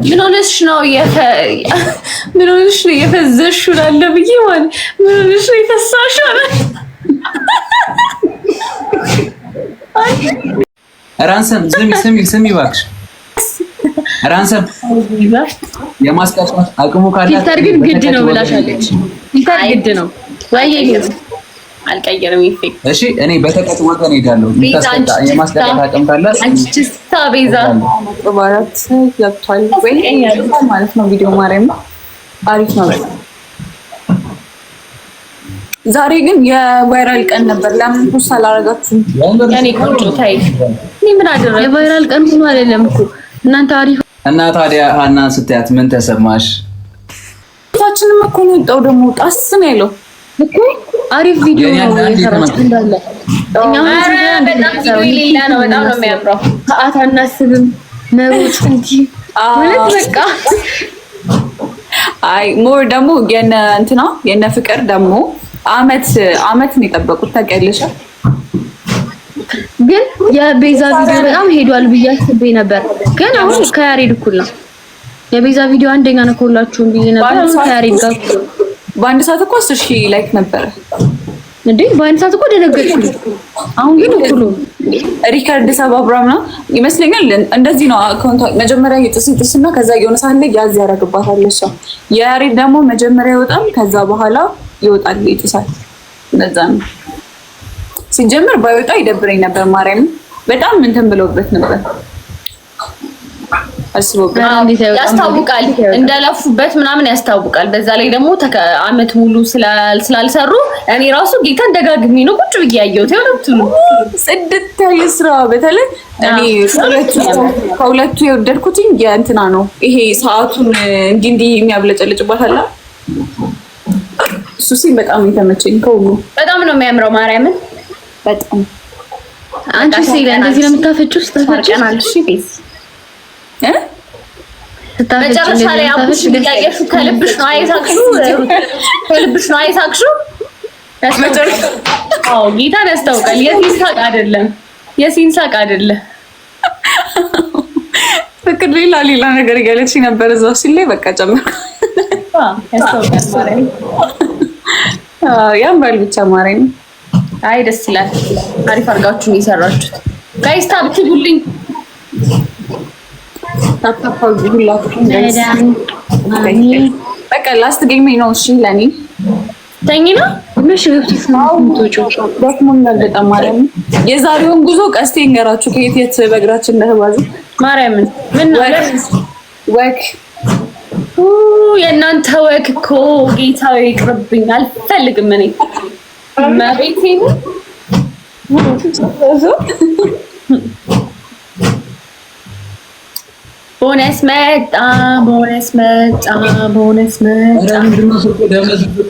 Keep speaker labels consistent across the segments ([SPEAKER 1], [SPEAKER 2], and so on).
[SPEAKER 1] ምን ሆነሽ ነው የፈዘሽው? ብዬ ማለት ምን ሆነሽ ነው የፈሳሽው?
[SPEAKER 2] ራንሰም ስሚ እባክሽ ራንሰም የማስቀመጥ አቅሙ ካለ
[SPEAKER 1] ፊልተር ግን ግድ ነው ብላሻለች። ፊልተር ግድ ነው ወይ? አልቀየረም ኢፌክት።
[SPEAKER 2] እሺ እኔ በተቀጥ ወገን ሄዳለሁ። የማስቀመጥ አቅም ካለ
[SPEAKER 1] አንቺ ቤዛ
[SPEAKER 3] ባራት ያጥቷል ወይ ማለት ነው። ቪዲዮ ማርያም አሪፍ ነው በጣም። ዛሬ ግን የቫይራል ቀን ነበር። ለምን ፖስት አላረጋችሁም?
[SPEAKER 1] ያኔ ቆንጆ ታይ ምን አደረገ? የቫይራል ቀን ሆኖ አይደለም እኮ እናንተ አሪፍ
[SPEAKER 2] እና ታዲያ ሀናን ስትያት ምን ተሰማሽ?
[SPEAKER 3] ታችንም እኮ ነው የወጣው ደግሞ ጣስ ነው ያለው
[SPEAKER 1] እኮ አሪፍ ቪዲዮ ነው የሰራችው እንዳለ። በጣም ሌላ ነው። በጣም ነው የሚያምረው። ሰዓት አናስብም መሮጥ እንጂ ማለት በቃ
[SPEAKER 3] አይ ሞር ደግሞ የነ ፍቅር ደግሞ አመት ነው የጠበቁት ታውቂያለሽ።
[SPEAKER 1] ግን የቤዛ ቪዲዮ በጣም ሄዷል ብዬ አስቤ ነበር። ግን አሁን ከያሬድ እኩል ነው። የቤዛ ቪዲዮ አንደኛ ነው ከሁላችሁም ብዬ ነበር። አሁን ከያሬድ ጋር
[SPEAKER 3] በአንድ ሰዓት እኮ 10,000 ላይክ ነበር
[SPEAKER 1] እንዴ! በአንድ ሰዓት እኮ ደነገጥኩ። አሁን ግን እኩል ነው።
[SPEAKER 3] ሪካርድ ሰባብራም ነው ይመስለኛል። እንደዚህ ነው አካውንት መጀመሪያ ይጥስና ከዛ የሆነ ሰዓት ላይ ያዝ ያደርግባታል እሷ። የያሬድ ደግሞ መጀመሪያ ይወጣል ከዛ በኋላ ይወጣል ይጥሳል። እንደዛ ነው። ሲጀምር ባይወጣ ይደብረኝ ነበር። ማርያም በጣም እንትን ብለውበት ነበር።
[SPEAKER 1] ያስታውቃል እንደለፉበት ምናምን ያስታውቃል። በዛ ላይ ደግሞ አመት ሙሉ ስላልሰሩ እኔ ራሱ ጌታን ደጋግሜ ነው ቁጭ ብዬ ያየሁት።
[SPEAKER 3] ጽድት ያለ ስራ በተለይ እኔ ከሁለቱ የወደድኩት የእንትና ነው። ይሄ ሰዓቱን እንዲህ የሚያብለጨልጭባት አለ እሱ ሲል በጣም የተመቸኝ ከሁሉ በጣም ነው የሚያምረው። ማርያምን በጣም
[SPEAKER 1] አንቺ ሲል እንደዚህ ነው የምታፈጭው ስተፈጨናል። እሺ ቤት መጨረሻ ላይ አቡሽ ያየሹ ከልብሽ ነው አይሳቅሽው። አዎ ጌታን ያስታውቃል። የሲን ሳቅ አይደለም።
[SPEAKER 3] ፍቅር ሌላ ነገር እያለች ነበር እዛው ሲል ላይ በቃ ጨምር ያስታውቃል። ማርያም ያምራል ብቻ ማርያም።
[SPEAKER 1] አይ ደስ ይላል። አሪፍ አድርጋችሁ ነው የሰራችሁት። ጋይስ ታብትቡልኝ
[SPEAKER 3] ታፓፓው ሁላችሁ በቃ ላስት ጌም ነው። እሺ ለኔ
[SPEAKER 1] ተኝ ነው ምንሽ
[SPEAKER 3] ደክሞኛል በጣም ማርያም። የዛሬውን ጉዞ ቀስቴ እንገራችሁ ከየት በእግራችን እንደተባዘ ማርያምን ምን ነው ወክ
[SPEAKER 1] የእናንተ ወክ እኮ ጌታው ይቅርብኝ። አልፈልግም እኔ ማቤቴ ነው ቦነስ መጣ።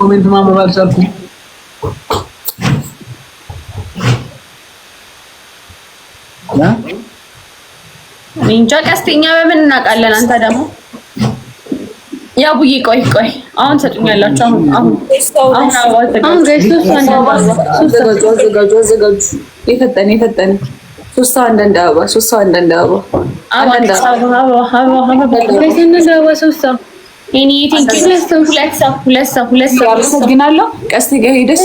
[SPEAKER 2] ኮሜንት ማንበብ አልቻልኩም።
[SPEAKER 1] እንጃ ቀስተኛ በምን እናውቃለን። አንተ ደግሞ ያው ቡዬ ቆይ አሁን ሰጡኛላችሁ። አሁን
[SPEAKER 3] አዘጋጁ የፈጠነ ሶስት አንድ አበባ አመሰግናለሁ። ቀስቴ ጋር ሄደሽ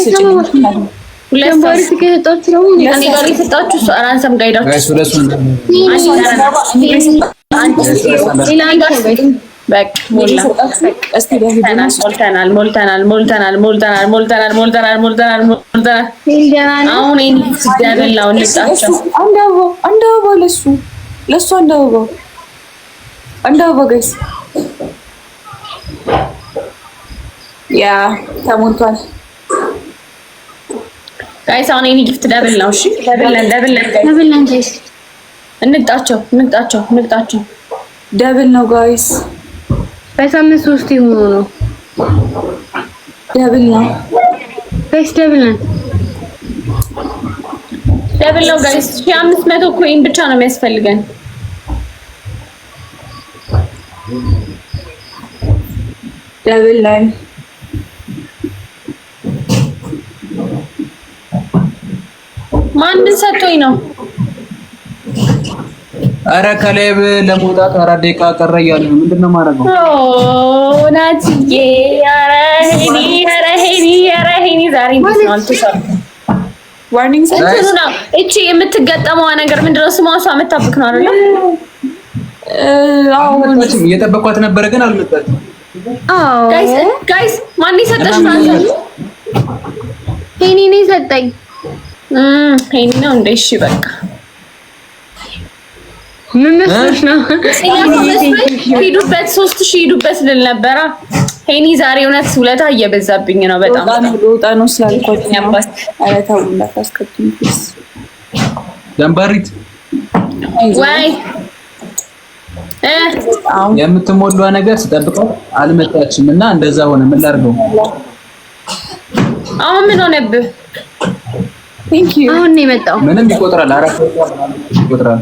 [SPEAKER 3] ያ ተሞልቷል።
[SPEAKER 1] ጋይስ አሁን እኔ ጊፍት ደብል ነው። እሺ ደብል ጋይስ እንጣቸው
[SPEAKER 3] ደብል ነው ጋይስ።
[SPEAKER 1] በሳምንት 3 ይሆኑ ነው።
[SPEAKER 3] ደብል ነው
[SPEAKER 1] ጋይስ ደብል ነው ጋይስ። 500 ኮይን ብቻ ነው የሚያስፈልገን።
[SPEAKER 3] ደብል ላይ
[SPEAKER 1] ማንን ሰጥቶኝ ነው?
[SPEAKER 2] ኧረ ከላይቭ ለመውጣት 4 ደቂቃ ቀረ እያለ ነው። ምንድን ነው የማደርገው?
[SPEAKER 1] ናትዬ ኧረ ሄኒ ዛሬ እንዴት ነው አልተሰራም?
[SPEAKER 3] ዋርኒንግ
[SPEAKER 1] እንትኑ ነው እቺ የምትገጠመዋ ነገር ምንድነው ስሟ? እሷ የምታብክ ነው አይደል?
[SPEAKER 2] እየጠበኳት ነበረ ግን አልመጣችም።
[SPEAKER 1] ጋይስ ማን ይሰጠሽ?
[SPEAKER 4] ሄኒ ነው የሰጠኝ።
[SPEAKER 1] ሄኒ ነው እንደ እሺ በቃ
[SPEAKER 4] ምን መስሎሽ ነው?
[SPEAKER 1] ሂዱበት 3000 ሂዱበት ልል ነበረ። ሄኒ ዛሬ እውነት ውለታ እየበዛብኝ ነው በጣም።
[SPEAKER 3] ወጣ ነው ስላልኳት ያባስ አረታው እንዳታስከቱኝ ፕሊዝ።
[SPEAKER 2] ደንባሪት
[SPEAKER 1] ወይ
[SPEAKER 2] የምትሞላው ነገር ስጠብቀው አልመጣችም እና እንደዛ ሆነ። ምን ላድርገው?
[SPEAKER 1] አሁን ምን ሆነብህ?
[SPEAKER 3] ቴንክ ዩ።
[SPEAKER 4] አሁን ነው የመጣው።
[SPEAKER 2] ምንም ይቆጥራል። አራት ይቆጥራል።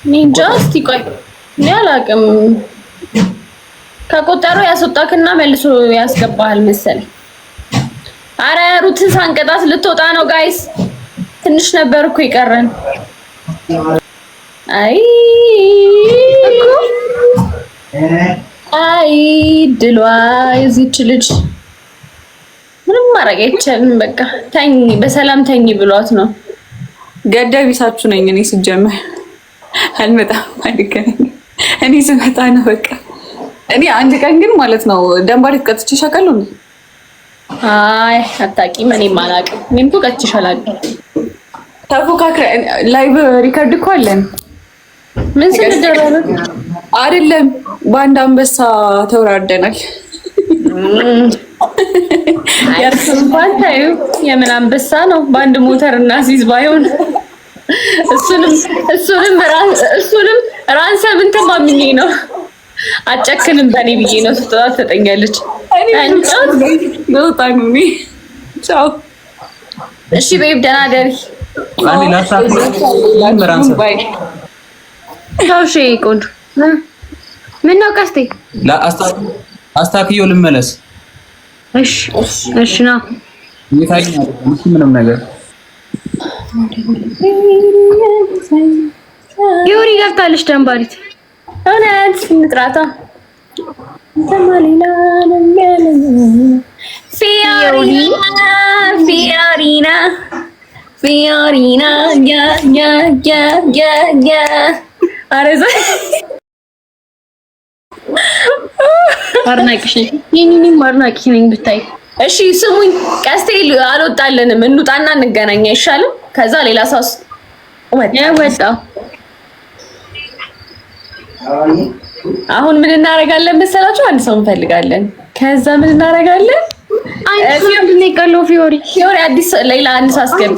[SPEAKER 1] ኒንጃ እስቲ ቆይ እኔ አላውቅም። ከቆጠሩ ያስወጣክና መልሶ ያስገባሃል መሰለኝ። አረ ሩትን ሳንቀጣት ልትወጣ ነው ጋይስ። ትንሽ ነበር እኮ ይቀረን። አይ ድሏ የዚች ልጅ ምንም ማድረግ አይቻልም። በቃ ተኝ በሰላም ተኝ ብሏት ነው።
[SPEAKER 3] ገደብ ይሳችሁ ነኝ እኔ ስጀምር አልመጣም አይደለም። እኔ ስመጣ ነው በቃ። እኔ አንድ ቀን ግን ማለት ነው ደንባሪት ቀጥቼሽ አውቃለሁ።
[SPEAKER 1] አይ አታውቂም። እኔም አላውቅም። እኔም እኮ ቀጥቼሽ አላውቅም።
[SPEAKER 3] ተፎካክረን ላይቭ ሪከርድ እኮ አለን።
[SPEAKER 1] ምን ስንደረግ
[SPEAKER 3] አይደለም በአንድ አንበሳ ተወራርደናል።
[SPEAKER 1] እንኳን ታዩ የምን አንበሳ ነው? በአንድ ሞተር እና ሲዝ ባይሆን እሱንም ራንሰምን ተማምኜ ነው። አጨክንም በኔ ብዬ ነው ስጦታ ትሰጠኛለች።
[SPEAKER 3] ቻው
[SPEAKER 1] እሺ ቤብ ደህና ደሪ።
[SPEAKER 2] አንዴ ላሳፍ ራንሰም
[SPEAKER 4] ታውሽ ቆንጆ ምን ነው ቀስቴ
[SPEAKER 2] አስታክዮ ልመለስ።
[SPEAKER 4] እሺ ነው
[SPEAKER 2] ይታየኝ አይደለም ምንም ነገር
[SPEAKER 4] ፊዮሪ ገብታለች። ደንባሪት
[SPEAKER 1] እውነት እንጥራታ ተማሊና ፊዮሪና ያ አረዛ
[SPEAKER 4] አድናቂሽ ነኝ። የኔንም አድናቂ ነኝ ብታይ።
[SPEAKER 1] እሺ ስሙኝ፣ ቀስቴ አልወጣልንም። እንውጣና እንገናኝ አይሻልም? ከዛ ሌላ ሰው
[SPEAKER 4] ወጣ።
[SPEAKER 1] አሁን ምን እናደርጋለን መሰላችሁ? አንድ ሰው እንፈልጋለን። ከዛ ምን እናደርጋለን?
[SPEAKER 4] ፊዮሪ
[SPEAKER 1] አዲስ ሌላ አንድ ሰው አስገቢ።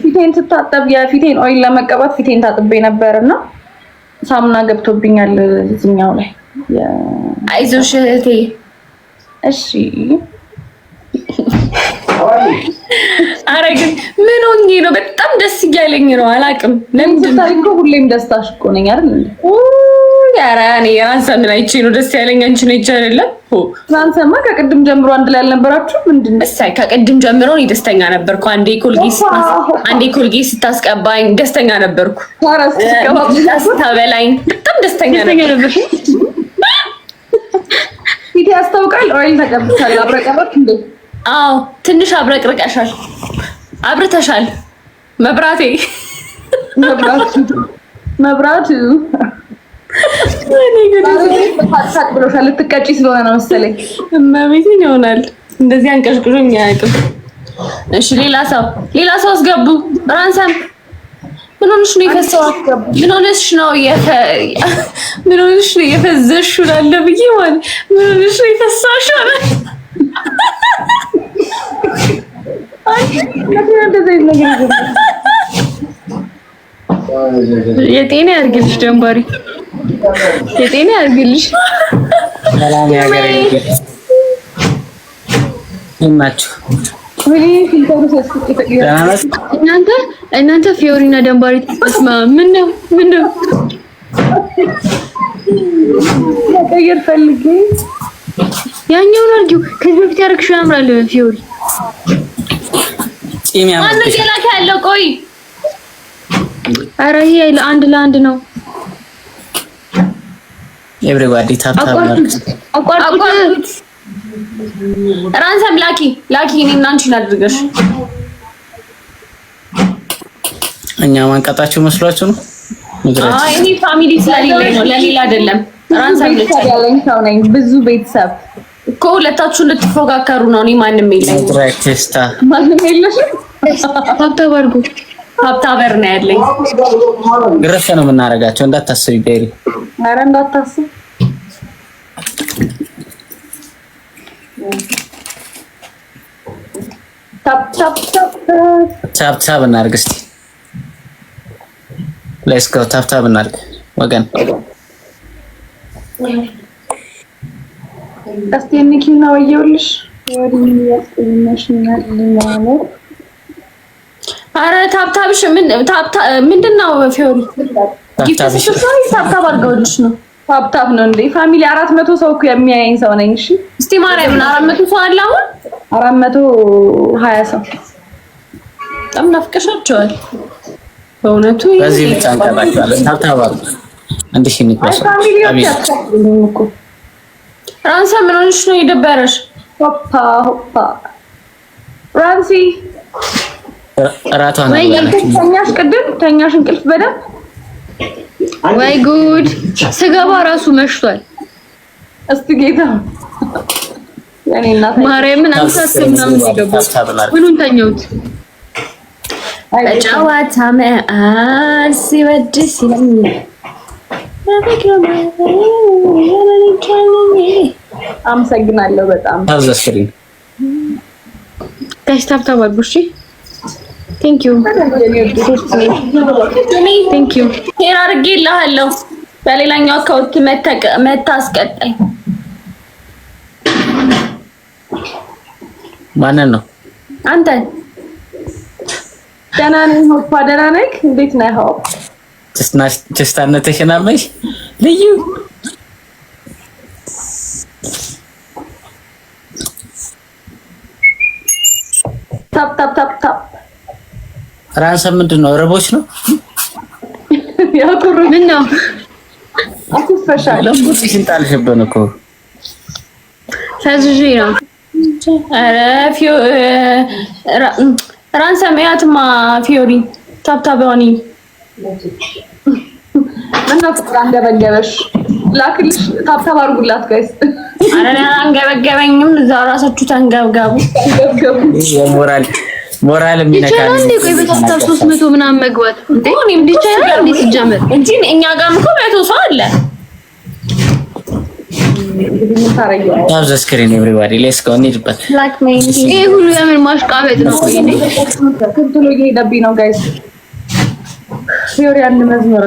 [SPEAKER 3] ፊቴን ስታጠብ የፊቴን ኦይል ለመቀባት ፊቴን ታጥቤ ነበርና ሳሙና ገብቶብኛል እዚህኛው ላይ።
[SPEAKER 1] አይዞሽ እህቴ።
[SPEAKER 3] እሺ
[SPEAKER 1] አረ ግን ምን ሆኜ ነው? በጣም ደስ እያለኝ ነው። አላውቅም ለምንድን ነው።
[SPEAKER 3] ሁሌም ደስታሽ እኮ ነኝ አይደል?
[SPEAKER 1] ኧረ እኔ ራንሰምን አይቼ ነው ደስ ያለኝ። አንቺ ነች አይደለም?
[SPEAKER 3] ራንሰማ ከቅድም ጀምሮ አንድ ላይ አልነበራችሁ? ምንድን ነው?
[SPEAKER 1] እሰይ ከቅድም ጀምሮ እኔ ደስተኛ ነበርኩ። አንዴ ኮልጌት ስታስቀባኝ ደስተኛ ነበርኩ። ስታበላኝ በጣም ደስተኛ ነበርኩ።
[SPEAKER 3] ፊቴ ያስታውቃል። ኦይል ተቀብቻል። አብረቀበት እንዴ?
[SPEAKER 1] አዎ ትንሽ አብረቅርቀሻል። አብርተሻል። መብራቱ እኔ ግን
[SPEAKER 3] ታጥፋት ብሎሻል። ልትቀጪ ስለሆነ ነው መሰለኝ።
[SPEAKER 1] እመቤቴን ይሆናል እንደዚህ አንቀሽቅሾኝ አያውቅም። እሺ ሌላ ሰው አስገቡ። ራንሰም ምን ሆነሽ ነው የፈሰው? ምን ሆነሽ ነው የፈዘሽው? ላለ ብዬ ማለት ምን ሆነሽ ነው የፈሳሽው?
[SPEAKER 4] የጤና ያርግልሽ ደንባሪ፣ የጤና ያርግልሽ።
[SPEAKER 5] ሰላም ያገረኝ እናችሁ
[SPEAKER 4] እናንተ ፊዮሪና ደንባሪ ተስማ ምን ነው
[SPEAKER 3] ቀየር ፈልጌ
[SPEAKER 4] ያኛውን አርጊው። ከዚህ በፊት ያደረግሽው ያምራል ፊዮሪ።
[SPEAKER 5] ጺም ያምራል።
[SPEAKER 1] ማነው ገላካ ያለው? ቆይ
[SPEAKER 4] ኧረ ይሄ ለአንድ ነው።
[SPEAKER 5] ኤቭሪባዲ ታፕ
[SPEAKER 1] አቋርጡት። ራንሰም ላኪ እኔና አንቺን አድርገሽ
[SPEAKER 5] እኛ ማንቀጣችሁ መስሏችሁ ነው?
[SPEAKER 1] አይ እኔ ፋሚሊ ስለሌለኝ ነው፣ ለሌላ አይደለም። ራንሰም
[SPEAKER 3] ያለኝ ሰው ነኝ፣ ብዙ ቤተሰብ
[SPEAKER 1] እኮ ሁለታችሁ እንድትፎካከሩ ነው። እኔ ማንም የለኝ።
[SPEAKER 5] ትራክቲስታ
[SPEAKER 3] ማንም የለሽም።
[SPEAKER 4] ታብታብ አድርጉ።
[SPEAKER 1] ሀብታበር ነው ያለኝ።
[SPEAKER 5] ግረፈ ነው የምናደርጋቸው እንዳታስቢ ዴሪ።
[SPEAKER 3] ኧረ እንዳታስብ።
[SPEAKER 5] ታፕ እናድርግ እስቲ። ሌትስ ጎ ታፕ እናድርግ ወገን።
[SPEAKER 3] እስቲ እንኪና ወየውልሽ ወዲህ ያስቀምሽኛል ማለት
[SPEAKER 1] አረ ታብታብሽ ምንድነው? ፊዮሪ ታብታብ አድርገውልሽ ነው።
[SPEAKER 3] ታብታብ ነው እንዴ? ፋሚሊ 400 ሰው እኮ የሚያየኝ ሰው ነኝ። እሺ
[SPEAKER 1] እስቲ ማርያምን 400 ሰው አለ አሁን?
[SPEAKER 3] 420 ሰው።
[SPEAKER 1] በጣም ናፍቀሻቸዋል በእውነቱ።
[SPEAKER 5] በዚህ ብቻ እንቀባቸዋለን። ታብታብ አድርጉ እንዴ ሽንቆስ
[SPEAKER 3] እኮ
[SPEAKER 1] ራንሳ ምን ሆነሽ ነው የደበረሽ?
[SPEAKER 3] ሆፓ ራንሲ
[SPEAKER 5] እራቷን
[SPEAKER 3] ተኛሽ? ቅድም ተኛሽ እንቅልፍ በደምብ?
[SPEAKER 4] ወይ ጉድ! ስገባ ራሱ መሽቷል።
[SPEAKER 3] እስቲ ጌታ ያኔ እናት
[SPEAKER 4] ማርያምን አምሳስብ ነው የሚገባው። ሁሉን ተኛውት።
[SPEAKER 1] ጨዋታ መዓል ሲወድስ ይለኛል።
[SPEAKER 3] አመሰግናለሁ በጣም
[SPEAKER 5] ታዘስሪን
[SPEAKER 4] ጋይስ ታብታብ አድርጉ። እሺ ቴንክ ዩ
[SPEAKER 1] ሼር አድርጌልሃለሁ። በሌላኛው አካውንት መታስቀጣይ
[SPEAKER 5] ማንን ነው?
[SPEAKER 1] አንተን።
[SPEAKER 3] ደህና ነኝ። ሆፓ ደህና ነኝ። እንዴት ነህ? ሆፕ
[SPEAKER 5] ጀስታነትሽን አመሽ ልዩ
[SPEAKER 3] ታፕ
[SPEAKER 5] ራንሰም ምንድን ነው? ረቦች ነው
[SPEAKER 3] ያኩሩ
[SPEAKER 4] ምን ነው
[SPEAKER 3] አትፈሻል።
[SPEAKER 5] ለምቡሽን ጣልሽብን እኮ
[SPEAKER 4] ሳዝጂ ነው።
[SPEAKER 1] አረ ራንሰም ያትማ ፊዮሪ ታብታባኒ
[SPEAKER 3] እና ፍቅር አንገበገበሽ ላክልሽ። ታብታብ አድርጉላት ጋይስ።
[SPEAKER 1] አረ አንገበገበኝም። እዛው ራሳችሁ ተንገብገቡ።
[SPEAKER 5] ሞራል የሚነካ
[SPEAKER 4] ነው እንዴ? ቆይ በታብታብ 300 ምናምን መግባት እንዴ? እኔም ዲቻይና እንዴ ሲጀመር
[SPEAKER 1] እንጂ እኛ ጋርም እኮ 100 ሰው አለ።
[SPEAKER 5] ታብ ዘ ስክሪን ኤቭሪባዲ ሌትስ ጎ እንሂድበት።
[SPEAKER 4] ይሄ ሁሉ የምን ማሽቃበጥ ነው? ቆይ እኔ
[SPEAKER 3] ከብቶሎ እየሄደብኝ ነው ጋይስ። ፊዮሪ አንድ መዝሙር